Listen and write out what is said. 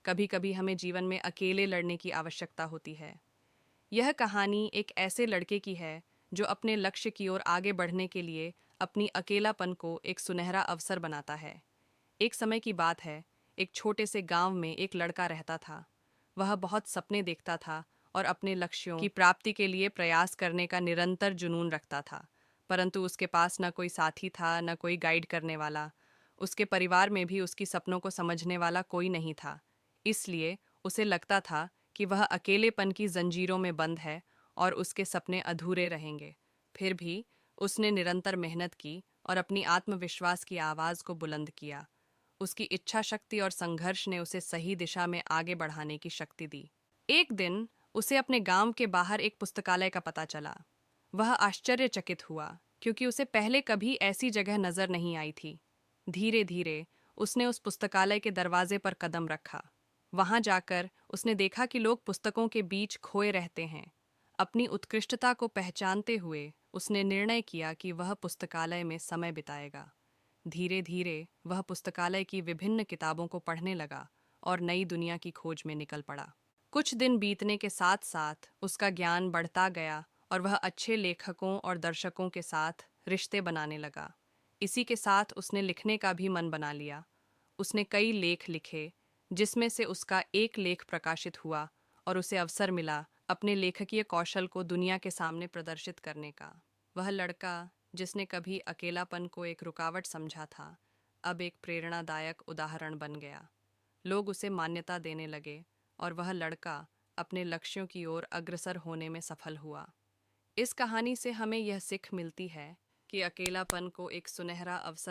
कभी कभी हमें जीवन में अकेले लड़ने की आवश्यकता होती है। यह कहानी एक ऐसे लड़के की है जो अपने लक्ष्य की ओर आगे बढ़ने के लिए अपनी अकेलापन को एक सुनहरा अवसर बनाता है। एक समय की बात है, एक छोटे से गांव में एक लड़का रहता था। वह बहुत सपने देखता था और अपने लक्ष्यों की प्राप्ति के लिए प्रयास करने का निरंतर जुनून रखता था। परंतु उसके पास न कोई साथी था, न कोई गाइड करने वाला। उसके परिवार में भी उसकी सपनों को समझने वाला कोई नहीं था। इसलिए उसे लगता था कि वह अकेलेपन की जंजीरों में बंद है और उसके सपने अधूरे रहेंगे। फिर भी उसने निरंतर मेहनत की और अपनी आत्मविश्वास की आवाज़ को बुलंद किया। उसकी इच्छा शक्ति और संघर्ष ने उसे सही दिशा में आगे बढ़ाने की शक्ति दी। एक दिन उसे अपने गांव के बाहर एक पुस्तकालय का पता चला। वह आश्चर्यचकित हुआ, क्योंकि उसे पहले कभी ऐसी जगह नजर नहीं आई थी। धीरे धीरे उसने उस पुस्तकालय के दरवाजे पर कदम रखा। वहां जाकर उसने देखा कि लोग पुस्तकों के बीच खोए रहते हैं। अपनी उत्कृष्टता को पहचानते हुए उसने निर्णय किया कि वह पुस्तकालय में समय बिताएगा। धीरे धीरे वह पुस्तकालय की विभिन्न किताबों को पढ़ने लगा और नई दुनिया की खोज में निकल पड़ा। कुछ दिन बीतने के साथ साथ उसका ज्ञान बढ़ता गया और वह अच्छे लेखकों और दर्शकों के साथ रिश्ते बनाने लगा। इसी के साथ उसने लिखने का भी मन बना लिया। उसने कई लेख लिखे, जिसमें से उसका एक लेख प्रकाशित हुआ और उसे अवसर मिला अपने लेखकीय कौशल को दुनिया के सामने प्रदर्शित करने का। वह लड़का जिसने कभी अकेलापन को एक रुकावट समझा था, अब एक प्रेरणादायक उदाहरण बन गया। लोग उसे मान्यता देने लगे और वह लड़का अपने लक्ष्यों की ओर अग्रसर होने में सफल हुआ। इस कहानी से हमें यह सीख मिलती है कि अकेलापन को एक सुनहरा अवसर